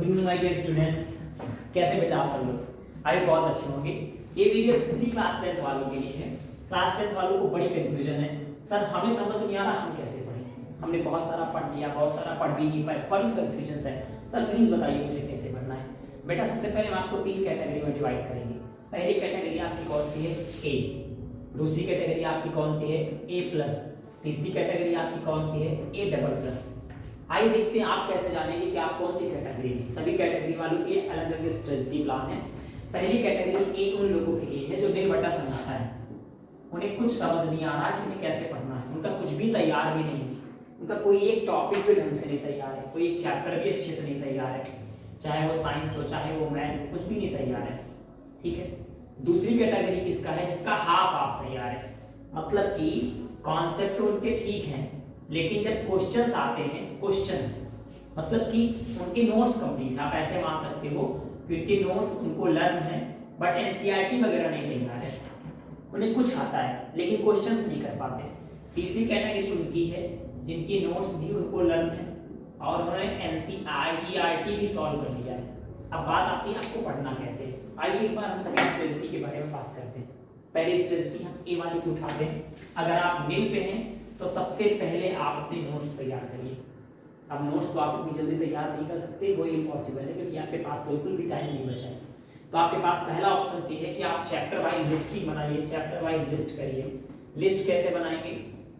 Good morning my dear students. कैसे बेटा आप सब लोग? आई बहुत अच्छे होंगे। ये वीडियो स्पेशली क्लास 10 वालों के लिए है। क्लास 10 वालों को बड़ी कंफ्यूजन है, सर हमें समझ नहीं आ रहा हम कैसे पढ़ें। हमने बहुत सारा पढ़ लिया, बहुत सारा पढ़ भी नहीं पाए, बड़ी कंफ्यूजन है। सर प्लीज बताइए मुझे कैसे पढ़ना है। बेटा सबसे पहले हम आपको 3 कैटेगरी में डिवाइड करेंगे। पहली कैटेगरी आपकी कौन सी है? ए। दूसरी कैटेगरी आपकी कौन सी है? ए प्लस। तीसरी कैटेगरी आपकी कौन सी है? A double plus. आइए देखते हैं आप कैसे जानेंगे कि आप कौन सी कैटेगरी में। सभी कैटेगरी वालों के लिए अलग अलग स्ट्रेटजी प्लान है। पहली कैटेगरी ए उन लोगों के लिए है जो दिन बटा सन्नाटा है, उन्हें कुछ समझ नहीं आ रहा कि हमें कैसे पढ़ना है, उनका कुछ भी तैयार भी नहीं, उनका कोई एक टॉपिक भी ढंग से नहीं तैयार है, कोई एक चैप्टर भी अच्छे से नहीं तैयार है, चाहे वो साइंस हो चाहे वो मैथ, कुछ भी नहीं तैयार है। ठीक है। दूसरी कैटेगरी किसका है? जिसका हाफ आप तैयार है, मतलब कि कॉन्सेप्ट उनके ठीक हैं लेकिन जब क्वेश्चंस आते हैं, क्वेश्चंस मतलब कि उनके नोट्स कंप्लीट, आप ऐसे मान सकते हो कि उनके नोट्स उनको लर्न है बट एनसीईआरटी वगैरह नहीं तैयार है, उन्हें कुछ आता है लेकिन क्वेश्चंस नहीं कर पाते। तीसरी कैटेगरी उनकी है जिनकी नोट्स भी उनको लर्न है और उन्होंने एनसीईआरटी भी सॉल्व कर लिया है। अब बात आती है आपको पढ़ना कैसे। आइए एक बार हम सभी स्ट्रेटजी के बारे में बात करते हैं। पहली स्ट्रेटजी हम ए वाली की उठाते हैं। अगर आप नील पे हैं तो सबसे पहले आप अपने नोट्स तैयार करिए। अब नोट्स तो आप इतनी जल्दी तैयार नहीं कर सकते, वो इम्पॉसिबल है क्योंकि आपके पास बिल्कुल भी टाइम नहीं बचा है। तो आपके पास पहला ऑप्शन ये है कि आप चैप्टर वाइज लिस्ट ही बनाइए, चैप्टर वाइज लिस्ट करिए। लिस्ट कैसे बनाएंगे?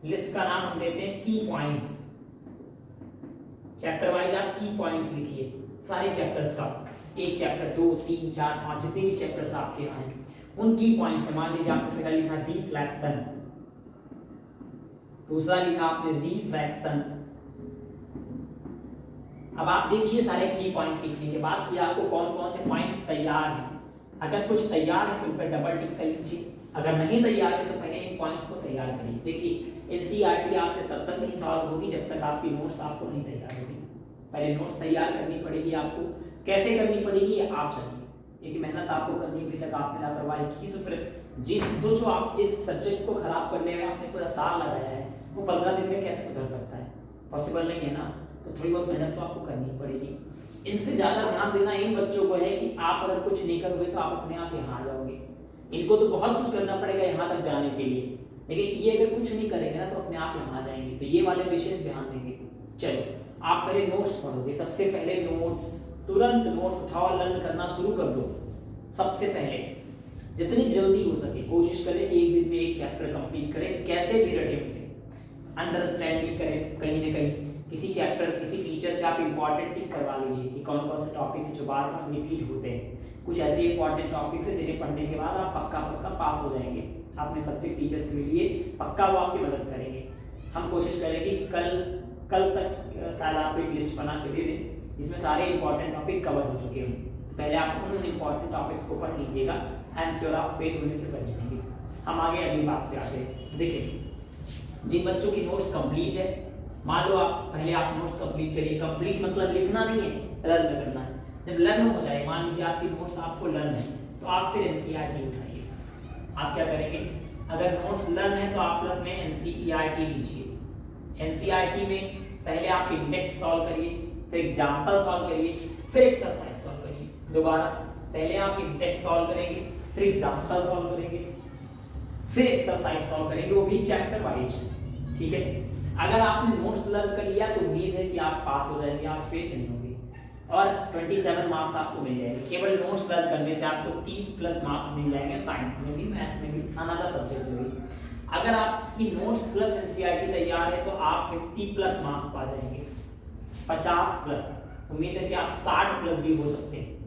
लिस्ट का नाम हम देते हैं की पॉइंट्स। चैप्टर वाइज आप की पॉइंट्स लिखिए सारे चैप्टर्स का, एक चैप्टर 2 3 4 5 जितने भी चैप्टर्स आपके यहाँ हैं उन की पॉइंट्स। मान लीजिए आपने पहला लिखा रिफ्लेक्शन, दूसरा लिखा आपने रिफ्रैक्शन। अब आप देखिए सारे की पॉइंट लिखने के बाद कि आपको कौन कौन से पॉइंट तैयार हैं। अगर कुछ तैयार है तो उन पर डबल टिक कर लीजिए, अगर नहीं तैयार है तो पहले इन पॉइंट्स को तैयार करिए। देखिए एनसीईआरटी आपसे तब तक नहीं सॉल्व होगी जब तक आपकी नोट्स आपको नहीं तैयार होगी। पहले नोट्स तैयार करनी पड़ेगी आपको। कैसे करनी पड़ेगी ये आप जानिए, ये मेहनत आपको करनी, अभी तक आपने लापरवाही की तो फिर सोचो आप जिस सब्जेक्ट को खराब करने में आपने पूरा साल लगाया है वो 15 दिन में कैसे सुधर सकता है? पॉसिबल नहीं है ना। तो थोड़ी बहुत मेहनत तो आपको करनी पड़ेगी। इनसे ज्यादा ध्यान देना इन बच्चों को है कि आप अगर कुछ नहीं करोगे तो आप अपने आप यहाँ आ जाओगे। इनको तो बहुत कुछ करना पड़ेगा यहाँ तक जाने के लिए, लेकिन ये अगर कुछ नहीं करेंगे ना तो अपने आप यहाँ आ जाएंगे। तो ये वाले विशेष ध्यान देंगे। चलो आप पहले नोट्स पढ़ोगे। सबसे पहले नोट्स, तुरंत नोट्स उठाओ, लर्न करना शुरू कर दो। सबसे पहले जितनी जल्दी हो सके कोशिश करें कि एक दिन में एक चैप्टर कंप्लीट करें, कैसे भी रटे उसे, अंडरस्टैंडिंग करें। कहीं ना कहीं किसी चैप्टर, किसी टीचर से आप इंपॉर्टेंट टिक करवा लीजिए कि कौन कौन से टॉपिक है जो बार बार रिपीट होते हैं। कुछ ऐसे इंपॉर्टेंट टॉपिक्स है जिन्हें पढ़ने के बाद आप पक्का पक्का पास हो जाएंगे। अपने सब्जेक्ट टीचर से मिलिए, पक्का वो आपकी मदद करेंगे। हम कोशिश करेंगे कि कल तक शायद आपको एक लिस्ट बना के दे दें जिसमें सारे इंपॉर्टेंट टॉपिक कवर हो चुके हों। पहले आप उन इंपॉर्टेंट टॉपिक्स को पढ़ लीजिएगा। आई एम श्योर आप फेल होने से बच जाएंगे। हम आगे अगली बात पे आते हैं। देखिए जिन बच्चों की नोट्स कंप्लीट है, मान लो आप नोट्स कंप्लीट करिए। कंप्लीट मतलब लिखना नहीं है, लर्न करना है। जब लर्न हो जाए, मान लीजिए आपकी नोट्स आपको लर्न है तो आप फिर एनसीईआरटी उठाइए। आप क्या करेंगे? अगर नोट्स लर्न है तो आप प्लस में एनसीईआरटी लीजिए। एनसीईआरटी में पहले आप इंडेक्स सॉल्व करिए, फिर एग्जाम्पल सॉल्व करिए, फिर एक्सरसाइज सॉल्व करिए। दोबारा पहले आप इंडेक्स सॉल्व करेंगे, फिर एग्जाम्पल सॉल्व करेंगे, फिर एक्सरसाइज सॉल्व करेंगे, वो भी चैप्टर वाइज। ठीक है। अगर आपने नोट्स लर्न कर लिया तो उम्मीद है कि आप पास हो जाएंगे, आप फेल नहीं होंगे और 27 मार्क्स आपको मिल जाएंगे। केवल नोट्स लर्न करने से आपको 30 प्लस मार्क्स मिल जाएंगे, साइंस में भी, मैथ्स में भी, अनदर सब्जेक्ट में भी। अगर आपकी नोट्स प्लस एनसीईआरटी तैयार है तो आप 50 प्लस मार्क्स पा जाएंगे, 50 प्लस। उम्मीद है कि आप 60 प्लस भी हो सकते हैं।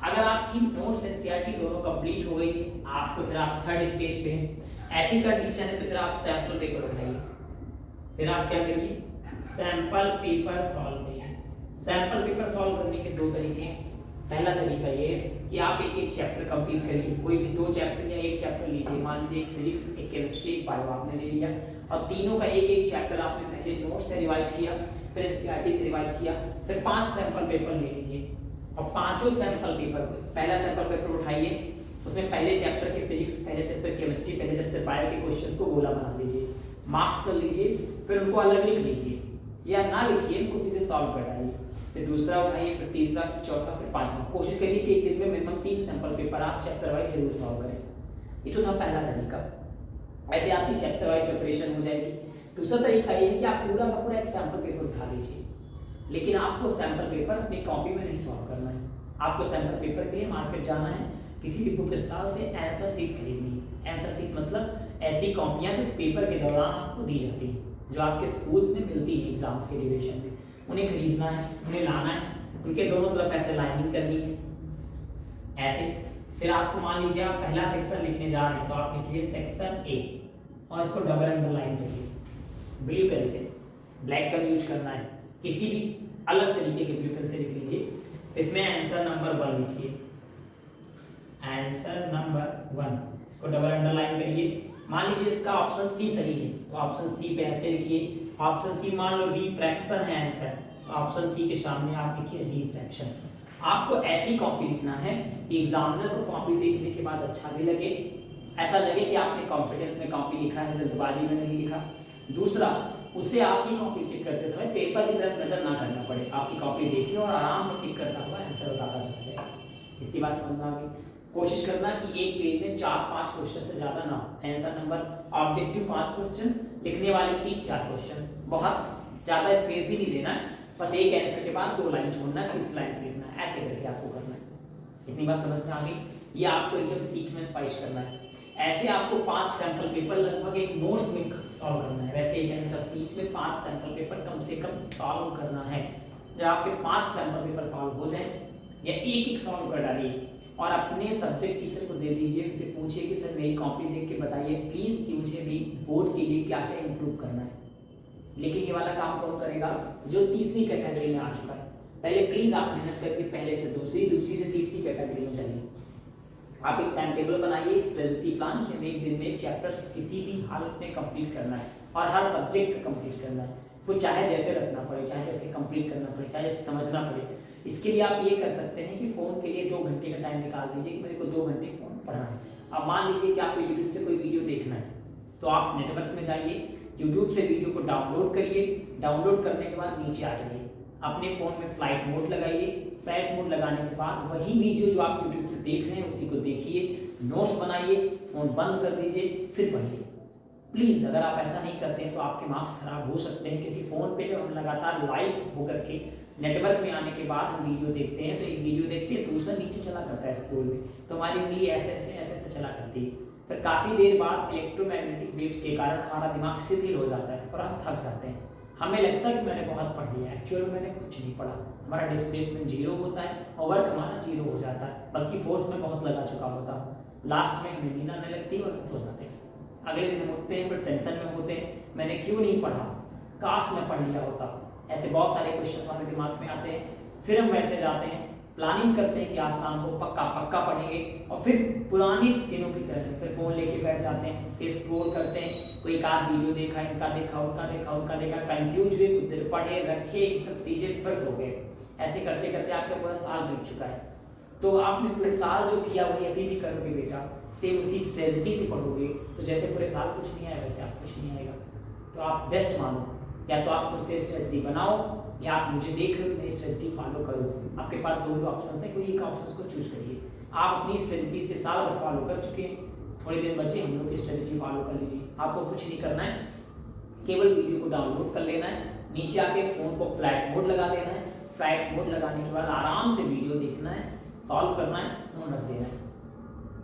अगर आपकी नोट्स एनसीईआरटी दोनों कंप्लीट हो गई है आप तो फिर आप थर्ड स्टेज पे हैं। ऐसी कंडीशन है तो फिर आप सैंपल पेपर उठाइए। फिर आप क्या करिए? सैंपल पेपर सॉल्व करिए। सैंपल पेपर सॉल्व करने के 2 तरीके हैं। पहला तरीका ये है कि आप एक एक चैप्टर कंप्लीट करिए। कोई भी 2 चैप्टर या एक चैप्टर लीजिए। मान लीजिए एक फिजिक्स, एक केमिस्ट्री, एक बायो आपने ले लिया और तीनों का एक एक चैप्टर आपने पहले नोट से रिवाइज किया, फिर एनसीईआरटी से रिवाइज किया, फिर 5 सैंपल पेपर ले लीजिए और पांचों सैंपल पेपर, पहला सैंपल पेपर उठाइए, उसमें पहले चैप्टर के फिजिक्स, पहले चैप्टर केमिस्ट्री, पहले चैप्टर बायो के क्वेश्चंस को गोला बना लीजिए, मार्क्स कर लीजिए, फिर उनको अलग लिख लीजिए। या ना लिखिए, इनको सीधे सॉल्व कर डालिए। फिर दूसरा उठाइए, फिर तीसरा, फिर चौथा, फिर पांचवा। कोशिश करिए कि एक दिन में मिनिमम 3 सैंपल पेपर आप चैप्टर वाइज जरूर सॉल्व करें। ये तो था पहला तरीका, ऐसे आपकी चैप्टर वाइज प्रिपरेशन हो जाएगी। दूसरा तरीका ये है कि आप पूरा का पूरा एक सैंपल पेपर उठा लीजिए, लेकिन आपको सैंपल पेपर अपनी कॉपी में नहीं सॉल्व करना है। आपको सैंपल पेपर के लिए मार्केट जाना है, किसी भी बुक स्टॉल से आंसर शीट खरीदनी है। आंसर शीट मतलब ऐसी कॉपियां जो पेपर के दौरान आपको दी जाती हैं, जो आपके स्कूल्स में मिलती है एग्जाम्स के ड्यूरेशन में, उन्हें खरीदना है, उन्हें लाना है, उनके दोनों तरफ ऐसे लाइनिंग करनी है ऐसे। फिर आपको मान लीजिए आप पहला सेक्शन लिखने जा रहे हैं, तो आप लिखिए सेक्शन ए और इसको डबल अंडरलाइन करिए, ब्लू पेन से, ब्लैक पेन यूज करना है, किसी भी अलग तरीके के ब्लू पेन से लिख लीजिए। इसमें आंसर नंबर 1 लिखिए, आंसर नंबर 1, इसको डबल अंडरलाइन करिए। मान लीजिए इसका ऑप्शन सी सही है, तो ऑप्शन सी पे ऐसे लिखिए। ऑप्शन सी मान लो रिफ्रैक्शन है आंसर, तो ऑप्शन सी के सामने आप लिखिए रिफ्रैक्शन। आपको ऐसी कॉपी लिखना है कि एग्जामिनर को कॉपी देखने के बाद अच्छा भी लगे, ऐसा लगे कि आपने कॉन्फिडेंस में कॉपी लिखा है, जल्दबाजी में नहीं लिखा। दूसरा, उसे आपकी कॉपी चेक करते समय पेपर की तरफ नजर ना करना पड़े, आपकी कॉपी देखिए और आराम से टिक करता हुआ आंसर बताता चला जाएगा। इतनी बात समझ में आ गई। कोशिश करना कि एक पेज में 4-5 क्वेश्चन से ज्यादा ना हो। आंसर नंबर ऑब्जेक्टिव 5 क्वेश्चंस, लिखने वाले 3-4 क्वेश्चंस, बहुत ज्यादा स्पेस भी नहीं देना है, बस एक आंसर के बाद 2 लाइन छोड़ना, 3 लाइन लिखना है, ऐसे करके आपको करना है। इतनी बात समझ में आ गई। ये आपको एकदम सीक्वेंस वाइज करना है। ऐसे आपको 5 सैंपल पेपर लगभग एक नोट्स में सॉल्व करना है। वैसे एक आंसर शीट में 5 सैंपल पेपर कम से कम सॉल्व करना है। जब आपके 5 सैंपल पेपर सॉल्व हो जाए या एक सॉल्व कर डालिए और अपने सब्जेक्ट टीचर को दे दीजिए, उनसे पूछिए कि सर मेरी कॉपी देख के बताइए प्लीज कि मुझे भी बोर्ड के लिए क्या क्या इंप्रूव करना है। लेकिन ये वाला काम कौन करेगा? जो तीसरी कैटेगरी में आ चुका है। पहले प्लीज आप मेहनत करके पहले से दूसरी, दूसरी से तीसरी कैटेगरी में चलिए। आप एक टाइम टेबल बनाइए, स्ट्रेटजी प्लान कि हमें एक दिन में एक चैप्टर किसी भी हालत में कंप्लीट करना है और हर सब्जेक्ट का कंप्लीट करना है। वो चाहे जैसे रखना पड़े, चाहे जैसे कंप्लीट करना पड़े, चाहे समझना पड़े। इसके लिए आप ये कर सकते हैं कि फोन के लिए 2 घंटे का टाइम निकाल दीजिए कि मेरे को 2 घंटे फोन पढ़ना है। अब मान लीजिए कि आपको यूट्यूब से कोई वीडियो देखना है, तो आप नेटवर्क में जाइए, यूट्यूब से वीडियो को डाउनलोड करिए। डाउनलोड करने के बाद नीचे आ जाइए, अपने फोन में फ्लाइट मोड लगाइए। फ्लाइट मोड लगाने के बाद वही वीडियो जो आप यूट्यूब से देख रहे हैं उसी को देखिए, नोट्स बनाइए, फोन बंद कर दीजिए, फिर पढ़िए। प्लीज अगर आप ऐसा नहीं करते हैं तो आपके मार्क्स खराब हो सकते हैं, क्योंकि फोन पे जब हम लगातार लाइव होकर के नेटवर्क में आने के बाद हम वीडियो देखते हैं, तो एक वीडियो देखते हैं दूसरा नीचे चला करता है स्क्रोल में, तो हमारी उंगली ऐसे ऐसे चला करती है। फिर काफी देर बाद इलेक्ट्रोमैग्नेटिक वेव्स के कारण हमारा दिमाग शिथिल हो जाता है और हम थक जाते हैं। हमें लगता है कि मैंने बहुत पढ़ लिया, एक्चुअल में मैंने कुछ नहीं पढ़ा। हमारा डिस्प्लेसमेंट 0 होता है और वर्क हमारा 0 हो जाता है, बल्कि फोर्स में बहुत लगा चुका होता हूँ। लास्ट में हमें नींद आने लगती है और हम सो जाते हैं। अगले दिन हम उठते हैं, फिर टेंशन में होते हैं, मैंने क्यों नहीं पढ़ा, काश मैं पढ़ लिया होता। ऐसे बहुत सारे क्वेश्चन हमारे दिमाग में आते हैं। फिर हम वैसे जाते हैं, प्लानिंग करते हैं कि आज शाम को पक्का पढ़ेंगे, और फिर पुराने दिनों की तरह फिर फोन लेके बैठ जाते हैं, फिर स्क्रॉल करते हैं, कोई एक आध वीडियो देखा, इनका देखा, उनका देखा, कंफ्यूज हुए, कुछ देर पढ़े, रखे, एकदम चीजें फिर सो गए। ऐसे करते करते आपका पूरा साल बीत चुका है। तो आपने पूरे साल जो किया वही अभी भी करोगे बेटा, सेम उसी स्ट्रेटजी से पढ़ोगे, तो जैसे पूरे साल कुछ नहीं आया वैसे आप कुछ नहीं आएगा। तो आप बेस्ट मानो, या तो आप उससे स्ट्रेटजी बनाओ, या आप मुझे देख रहे हो तो मैं स्ट्रेटजी फॉलो करूँ। आपके पास 2 ऑप्शन है, कोई एक ऑप्शन को चूज करिए। आप अपनी स्ट्रेटजी से साल भर फॉलो कर चुके हैं, थोड़ी देर बचे, हम लोग की स्ट्रेटजी फॉलो कर लीजिए। आपको कुछ नहीं करना है, केवल वीडियो को डाउनलोड कर लेना है, नीचे आके फोन को फ्लाइट मोड लगा देना है। फ्लाइट मोड लगाने के बाद आराम से वीडियो देखना है, सॉल्व करना है, फोन रख देना है।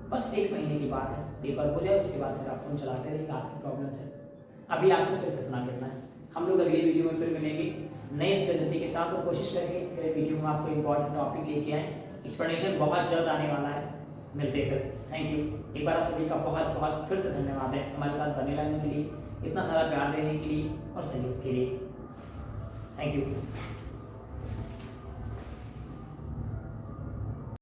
बस 1 महीने की बात है, पेपर हो जाए, उसके बाद फिर आप फोन चलाते रहिए, आपकी प्रॉब्लम से अभी आपको सिर्फ इतना करना है। हम लोग अगले वीडियो में फिर मिलेंगे नए स्ट्रेटजी के साथ, और कोशिश करेंगे अगले वीडियो में आपको इंपॉर्टेंट टॉपिक लेके आए। एक्सप्लेनेशन बहुत जल्द आने वाला है, मिलते हैं फिर। Thank you. एक बार आप सभी का बहुत बहुत फिर से धन्यवाद है हमारे साथ बने रहने के लिए, इतना सारा प्यार देने के लिए और सहयोग के लिए। Thank you.